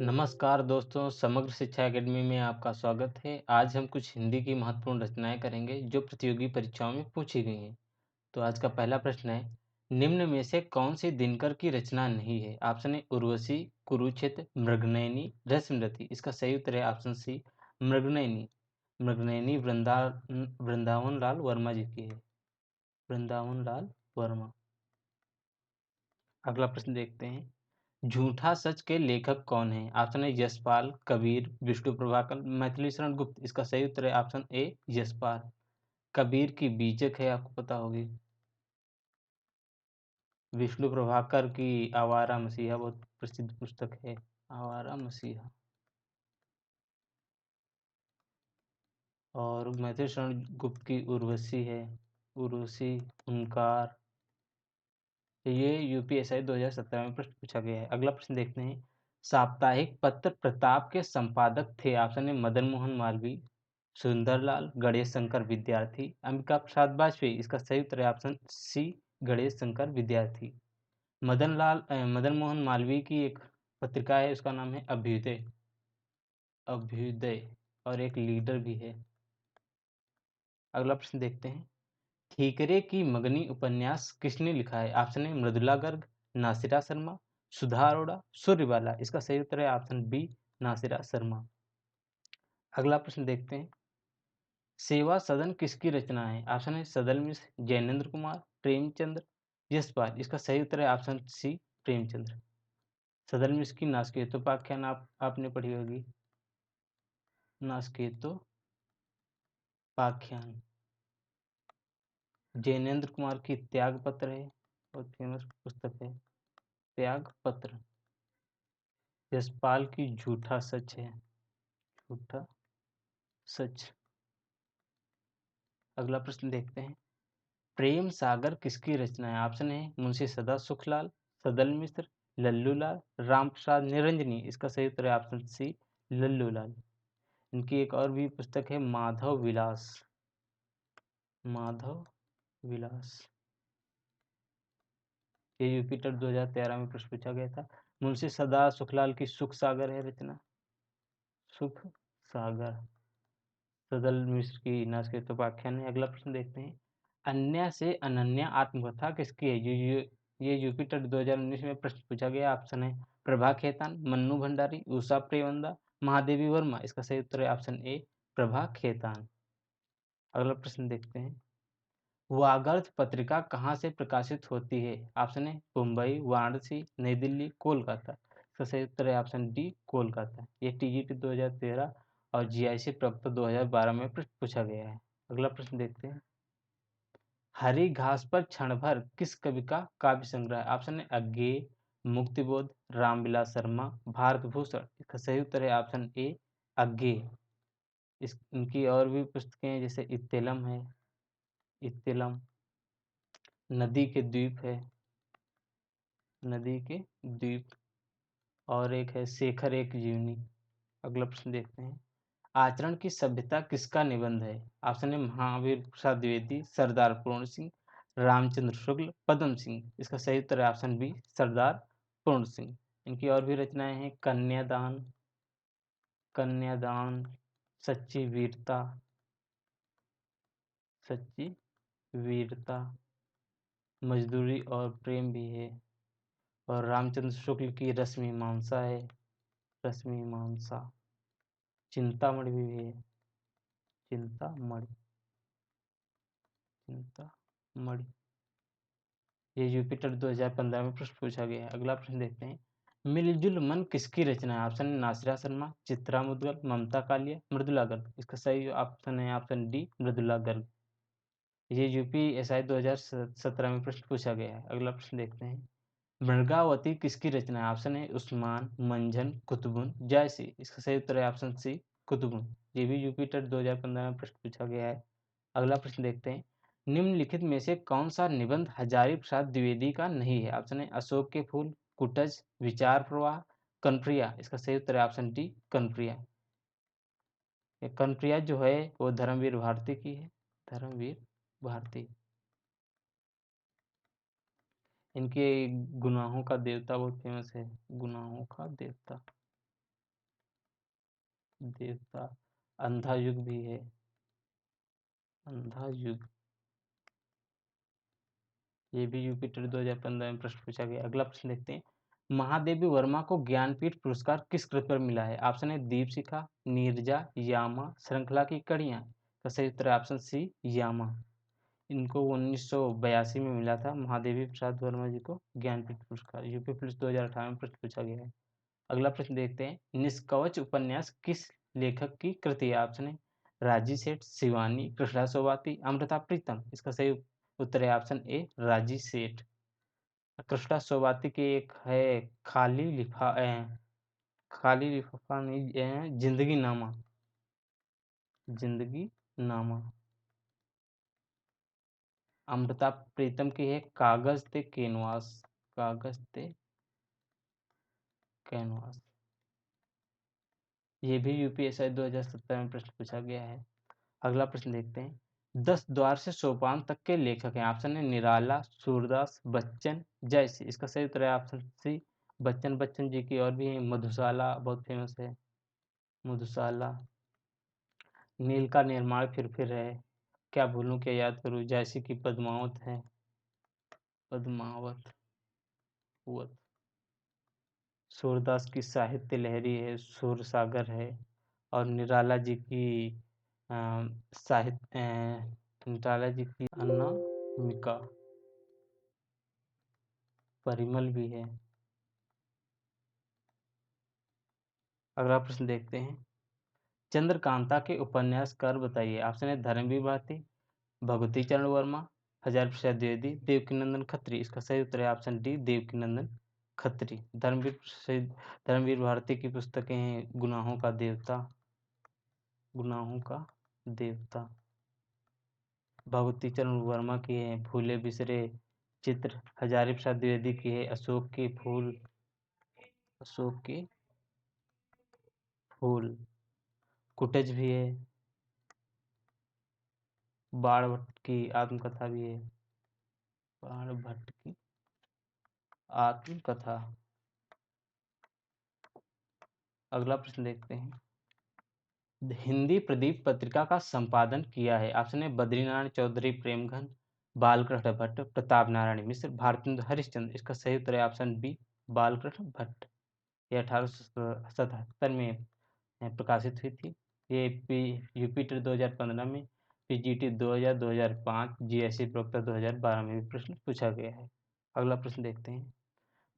नमस्कार दोस्तों, समग्र शिक्षा अकेडमी में आपका स्वागत है। आज हम कुछ हिंदी की महत्वपूर्ण रचनाएँ करेंगे जो प्रतियोगी परीक्षाओं में पूछी गई हैं। तो आज का पहला प्रश्न है, निम्न में से कौन-सी दिनकर की रचना नहीं है? Option A Urvashi, Kurukshetra, Mrignayani, Rashmirathi. इसका सही उत्तर है ऑप्शन सी मृगनयनी। मृगनयनी वृंदावन लाल वर्मा जी की है। वृंदावन लाल वर्मा। अगला प्रश्न देखते हैं। झूठा सच के लेखक कौन हैं? Option A Yashpal, Kabir, Vishnu Prabhakar, Maithili Sharan Gupt. इसका सही उत्तर है ऑप्शन ए यशपाल। कबीर की बीजक है, आपको पता होगी। विष्णु प्रभाकर की आवारा मसीहा बहुत प्रसिद्ध पुस्तक है। आवारा मसीहा। और मैथिली शरण गुप्त की उर्वशी है। उर्वशी, हुंकार। ये यूपीएसआई 2017 में प्रश्न पूछा गया है। अगला प्रश्न देखते हैं। साप्ताहिक पत्र प्रताप के संपादक थे। ऑप्शन ए मदन मोहन मालवीय, सुंदरलाल, गणेश शंकर विद्यार्थी, अंबिका प्रसाद वाजपेयी। इसका सही उत्तर है ऑप्शन सी गणेश शंकर विद्यार्थी। मदन मोहन मालवीय की एक पत्रिका है, उसका नाम है अभ्युदय। अभ्युदय। और एक लीडर भी है। अगला प्रश्न देखते हैं। ठीकरे की मगनी उपन्यास किसने लिखा है? ऑप्शन ए मृदुला गर्ग, नासिरा शर्मा, सुधा अरोड़ा, सूर्यबाला। इसका सही उत्तर है ऑप्शन बी नासिरा शर्मा। अगला प्रश्न देखते हैं। सेवा सदन किसकी रचना है? ऑप्शन ए सदल मिश्र, जैनेन्द्र कुमार, प्रेमचंद्र, यशपाल। इसका सही उत्तर है ऑप्शन सी प्रेमचंद्र। सदल मिश्र की नासकेतोपाख्यान आपने पढ़ी होगी। नासकेतोपाख्यान। जैनेन्द्र कुमार की त्याग पत्र है, बहुत फेमस पुस्तक है त्याग पत्र। यशपाल की झूठा सच है। झूठा सच। अगला प्रश्न देखते हैं। प्रेम सागर किसकी रचना है? ऑप्शन है मुंशी सदा सुखलाल, सदल मिश्र, लल्लूलाल, रामप्रसाद निरंजनी। इसका सही उत्तर है ऑप्शन सी लल्लूलाल। इनकी एक और भी पुस्तक है माधव विलास। माधव विलास। ये यूपीटर 2013 में प्रश्न पूछा गया था। मुंशी सदा सुखलाल की सुख सागर है रचना। सुख सागर। सदल मिश्र की नास्तिकोपाख्यान है। अगला प्रश्न देखते हैं। अन्य से अनन्या आत्मकथा किसकी है? ये यूपिटर 2019 में प्रश्न पूछा गया। ऑप्शन है प्रभा खेतान, मन्नू भंडारी, उषा प्रेमंदा, महादेवी वर्मा। इसका सही उत्तर है ऑप्शन ए प्रभा खेतान। अगला प्रश्न देखते हैं। वागर्थ पत्रिका कहाँ से प्रकाशित होती है? ऑप्शन है मुंबई, वाराणसी, नई दिल्ली, कोलकाता। इसका सही उत्तर है ऑप्शन डी कोलकाता। ये टीजीटी 2013 और जीआईसी प्रवक्ता 2012 में प्रश्न पूछा गया है। अगला प्रश्न देखते हैं। हरी घास पर क्षण भर किस कवि का काव्य संग्रह है? ऑप्शन है अज्ञेय, मुक्तिबोध, रामविलास शर्मा, भारत भूषण। इसका सही उत्तर है ऑप्शन ए अज्ञेय। इनकी और भी पुस्तकें हैं, जैसे इत्तेलम है। इत्तेलम। नदी के द्वीप है। नदी के द्वीप। और एक है शेखर एक जीवनी। अगला प्रश्न देखते हैं। आचरण की सभ्यता किसका निबंध है? ऑप्शन है महावीर प्रसाद द्विवेदी, सरदार पूर्ण सिंह, रामचंद्र शुक्ल, पदम सिंह। इसका सही उत्तर है ऑप्शन बी सरदार पूर्ण सिंह। इनकी और भी रचनाएं हैं कन्यादान। कन्यादान। सच्ची वीरता। सच्ची वीरता। मजदूरी और प्रेम भी है। और रामचंद्र शुक्ल की रश्मिमांसा है। रश्मिमांसा। चिंतामणि भी है। चिंतामणि। चिंतामणि। ये यूपिटर 2015 में प्रश्न पूछा गया है। अगला प्रश्न देखते हैं। मिलजुल मन किसकी रचना है? ऑप्शन नासिरा शर्मा, चित्रा मुद्गल, ममता कालिया, मृदुला गर्ग। इसका सही ऑप्शन है ऑप्शन डी मृदुला गर्ग। ये यूपीएसआई 2017 में प्रश्न पूछा गया है। अगला प्रश्न देखते हैं। मृगावती किसकी रचना है? ऑप्शन है उस्मान, मंझन, कुतुबुन, जायसी। इसका सही उत्तर है ऑप्शन सी कुतुबुन। ये भी यूपिटर 2015 में प्रश्न पूछा गया है। अगला प्रश्न देखते हैं। निम्नलिखित में से कौन सा निबंध हजारी प्रसाद द्विवेदी का नहीं है? ऑप्शन है अशोक के फूल, कुटज, विचार प्रवाह, कनप्रिया। इसका सही उत्तर है ऑप्शन डी कनप्रिया। कनप्रिया जो है वो धर्मवीर भारती की है। धर्मवीर भारती। इनके गुनाहों का देवता बहुत फेमस है। गुनाहों का देवता। देवता। अंधा युग भी है, अंधा युग, ये भी यूपिटर 2015 में प्रश्न पूछा गया। अगला प्रश्न देखते हैं, महादेवी वर्मा को ज्ञानपीठ पुरस्कार किस कृति पर मिला है? ऑप्शन है दीपशिखा, नीरजा, यामा, श्रृंखला की कड़ियां। तो सही उत्तर है ऑप्शन सी, यामा। इनको 1982 में मिला था महादेवी प्रसाद वर्मा जी को ज्ञानपीठ पुरस्कार। यूपी पुलिस 2018 में प्रश्न पूछा गया है। अगला प्रश्न देखते हैं, निष्कवच उपन्यास किस लेखक की कृति है? ऑप्शन है राजी सेठ, शिवानी, कृष्णा सोबाती, अमृता प्रीतम। इसका सही उत्तर है ऑप्शन ए, राजी सेठ। कृष्णा सोबाती की एक है खाली लिफाफा नहीं, जिंदगी नामा, जिंदगी नामा। अमृता प्रीतम की है कागज ते कैनवास, कागज ते कैनवास। ये भी यूपीएससी 2017 में प्रश्न पूछा गया है। अगला प्रश्न देखते हैं, 10 द्वार से सोपान तक के लेखक हैं। ऑप्शन है निराला, सूरदास, बच्चन, जयसी। इसका सही उत्तर है ऑप्शन सी, बच्चन। बच्चन जी की और भी है, मधुशाला बहुत फेमस है, मधुशाला। नील का निर्माण फिर है, क्या भूलूं क्या याद करूं, जैसी की पद्मावत है, पद्मावत वत। सूरदास की साहित्य लहरी है, सूर सागर है। और निराला जी की साहित्य, निराला जी की अनामिका, परिमल भी है। अगला प्रश्न देखते हैं, चंद्रकांता के उपन्यासकार बताइए। ऑप्शन है धर्मवीर भारती, भगवती चरण वर्मा, हजार प्रसाद द्विवेदी, देवकीनंदन खत्री। इसका सही उत्तर है ऑप्शन डी, देवकीनंदन खत्री। धर्मवीर भारती की पुस्तकें हैं गुनाहों का देवता, गुनाहों का देवता। भगवती चरण वर्मा की है भूले बिसरे चित्र। हजारी प्रसाद द्विवेदी की है अशोक के फूल, अशोक के फूल। कुटज भी है, बाणभट्ट की आत्मकथा भी है, बाणभट्ट की आत्मकथा। अगला प्रश्न देखते हैं, हिंदी प्रदीप पत्रिका का संपादन किया है। ऑप्शन है बद्रीनारायण चौधरी प्रेमघन, बालकृष्ण भट्ट, प्रताप नारायण मिश्र, भारतेंदु हरिश्चंद्र। इसका सही उत्तर है ऑप्शन बी, बालकृष्ण भट्ट। ये 1877 में प्रकाशित हुई थी। ये यूपीटर 2015 में, पीजीटी 2000, 2005, जीएससी प्रवक्ता 2012 में भी प्रश्न पूछा गया है। अगला प्रश्न देखते हैं,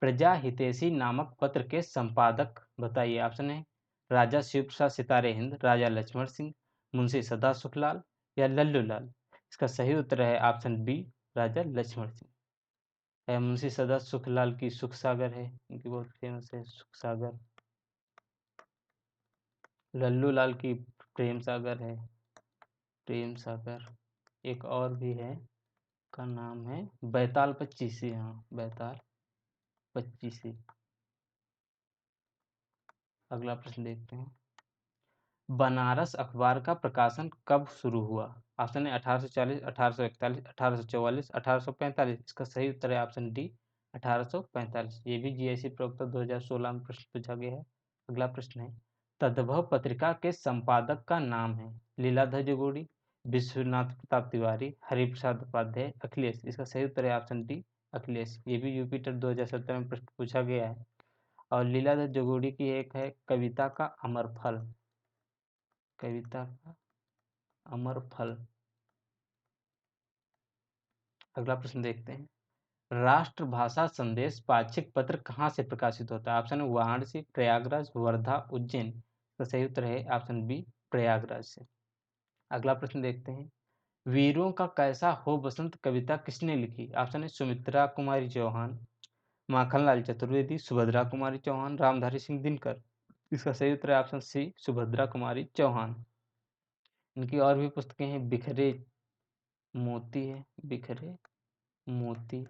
प्रजा हितैषी नामक पत्र के संपादक बताइए। ऑप्शन है राजा शिव प्रसाद सितारे हिंद, राजा लक्ष्मण सिंह, मुंशी सदा सुखलाल या लल्लू लाल। इसका सही उत्तर है ऑप्शन बी, राजा लक्ष्मण सिंह। मुंशी सदा सुखलाल की सुख सागर है, इनकी बहुत फेमस है सुख सागर। लल्लू लाल की प्रेम सागर है, प्रेम सागर। एक और भी है, का नाम है बैताल पच्चीसी। हाँ, बैताल पच्चीसी। अगला प्रश्न देखते हैं, बनारस अखबार का प्रकाशन कब शुरू हुआ? ऑप्शन है 1840, 1841, 1844, 1845। इसका सही उत्तर है ऑप्शन डी, 1845। ये भी जीएससी प्रवक्ता 2016 में प्रश्न पूछा गया है। अगला प्रश्न है, तद्भव पत्रिका के संपादक का नाम है? लीलाधर जगोड़ी, विश्वनाथ प्रताप तिवारी, हरिप्रसाद उपाध्याय, अखिलेश। इसका सही उत्तर है ऑप्शन डी, अखिलेश। ये भी यूपीटर 2017 में प्रश्न पूछा गया है। और लीलाधर जगोड़ी की एक है कविता का अमर फल, कविता का अमर फल। अगला प्रश्न देखते हैं, राष्ट्रभाषा संदेश पाक्षिक पत्र कहाँ से प्रकाशित होता है? ऑप्शन है वाराणसी, प्रयागराज, वर्धा, उज्जैन। तो सही उत्तर है ऑप्शन बी, प्रयागराज से। अगला प्रश्न देखते हैं, वीरों का कैसा हो बसंत कविता किसने लिखी? ऑप्शन है सुमित्रा कुमारी चौहान, माखनलाल चतुर्वेदी, सुभद्रा कुमारी चौहान, रामधारी सिंह दिनकर। इसका सही उत्तर है ऑप्शन सी, सुभद्रा कुमारी चौहान। इनकी और भी पुस्तकें हैं, बिखरे मोती है, बिखरे मोती,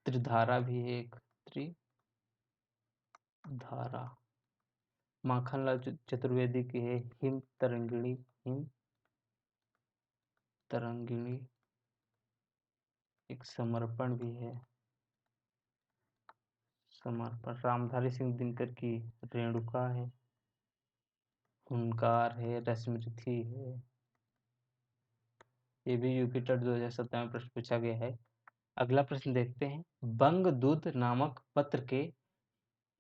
त्रिधारा भी है एक, त्रिधारा। माखनलाल चतुर्वेदी की है हिम तरंगिणी, हिम तरंगिणी। एक समर्पण भी है, समर्पण। रामधारी सिंह दिनकर की रेणुका है। हुनकार है, रश्मिरथी है। ये भी यूपी टेट 2017 में प्रश्न पूछा गया है। अगला प्रश्न देखते हैं, बंगदूत नामक पत्र के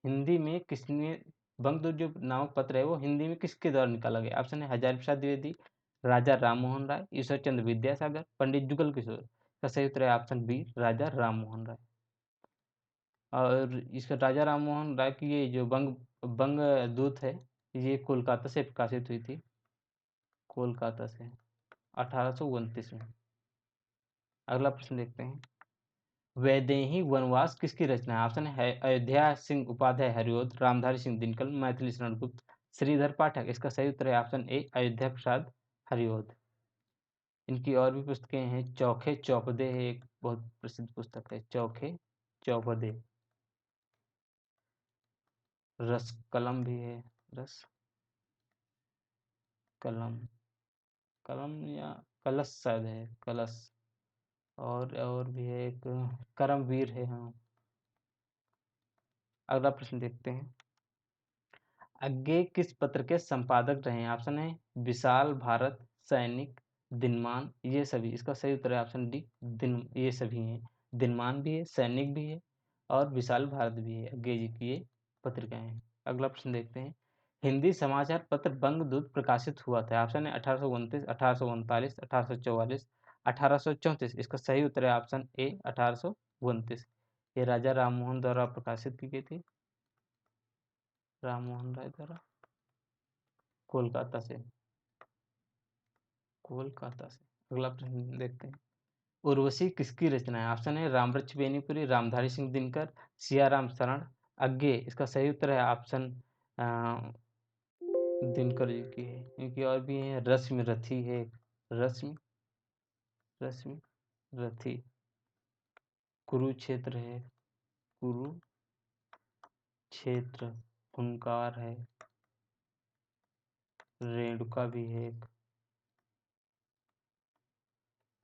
हिंदी में किसने बंगदूत जो नामक पत्र है वो हिंदी में किसके द्वारा निकाला गया? ऑप्शन है हजारी प्रसाद द्विवेदी, राजा राममोहन राय, ईश्वर चंद्र विद्यासागर, पंडित जुगल किशोर। इसका सही उत्तर है ऑप्शन बी, राजा राममोहन राय। और इसका राजा राममोहन राय की ये जो बंगदूत है, ये कोलकाता से प्रकाशित हुई थी, कोलकाता से 1829 में। अगला प्रश्न देखते हैं, वैदेही वनवास किसकी रचना है? ऑप्शन है अयोध्या सिंह उपाध्याय हरिओद, रामधारी सिंह दिनकर, मैथिली शरण गुप्त, श्रीधर पाठक। इसका सही उत्तर है ऑप्शन ए, अयोध्या प्रसाद हरिओद। इनकी और भी पुस्तकें हैं, चौखे चौपदे है एक बहुत प्रसिद्ध पुस्तक है, चौखे चौपदे। रस कलम भी है, रस कलम, कलम या कलश शायद है, कलश। और भी है एक करमवीर है। हाँ। अगला प्रश्न देखते हैं, आगे किस पत्र के संपादक रहे हैं? ऑप्शन है विशाल भारत, सैनिक, दिनमान, ये सभी। इसका सही उत्तर है ऑप्शन डी, ये सभी हैं। दिनमान भी है, सैनिक भी है और विशाल भारत भी है, आगे जी की ये पत्रिकाएं हैं। अगला प्रश्न देखते हैं, हिंदी समाचार पत्र बंगदूत प्रकाशित हुआ था? ऑप्शन है 1829, 1839, 1844, 1834। इसका सही उत्तर है ऑप्शन ए, 1829। ये राजा राममोहन द्वारा प्रकाशित की गई थी, राममोहन राय द्वारा, कोलकाता से, कोलकाता से। अगला प्रश्न देखते हैं, उर्वशी किसकी रचना है? ऑप्शन है रामवृक्ष बेनीपुरी, रामधारी सिंह दिनकर, सियाराम शरण, अज्ञे। इसका सही उत्तर है ऑप्शन दिनकर जी की है। इनकी और भी है, रश्मि रथी है, रश्मि रश्मि रथी, कुरुक्षेत्र है, कुरुक्षेत्र, हुनकार है, रेणुका भी है एक।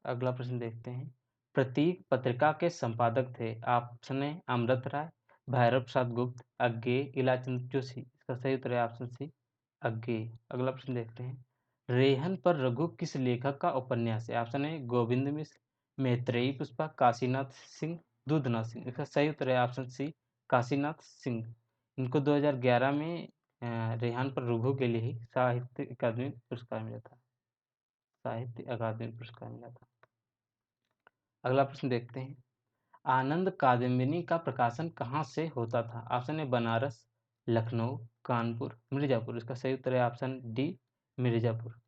अगला प्रश्न देखते हैं, प्रतीक पत्रिका के संपादक थे? ऑप्शन है अमृत राय, भैरव प्रसाद गुप्त, अज्ञे, इलाचंद जोशी। इसका सही उत्तर है ऑप्शन सी, अज्ञे। अगला प्रश्न देखते हैं, रेहन पर रघु किस लेखक का उपन्यास है? ऑप्शन है गोविंद मिश्र, मैत्रेयी पुष्पा, काशीनाथ सिंह, दूधनाथ सिंह। इसका सही उत्तर है ऑप्शन सी, काशीनाथ सिंह। इनको 2011 में रेहान पर रघु के लिए ही साहित्य अकादमी पुरस्कार मिला था, साहित्य अकादमी पुरस्कार मिला था। अगला प्रश्न देखते हैं, आनंद कादम्बिनी का प्रकाशन कहाँ से होता था? ऑप्शन है बनारस, लखनऊ, कानपुर, मिर्जापुर। इसका सही उत्तर है ऑप्शन डी, मिर्जापुर।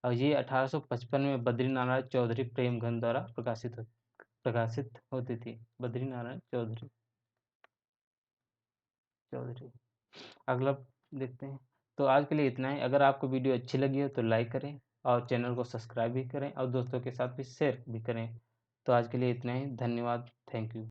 और ये 1855 में बद्रीनारायण चौधरी प्रेमगंज द्वारा प्रकाशित होती थी, बद्रीनारायण चौधरी। अगला देखते हैं, तो आज के लिए इतना ही। अगर आपको वीडियो अच्छी लगी हो तो लाइक करें और चैनल को सब्सक्राइब भी करें और दोस्तों के साथ भी शेयर भी करें। तो आज के लिए इतना ही, धन्यवाद, थैंक यू।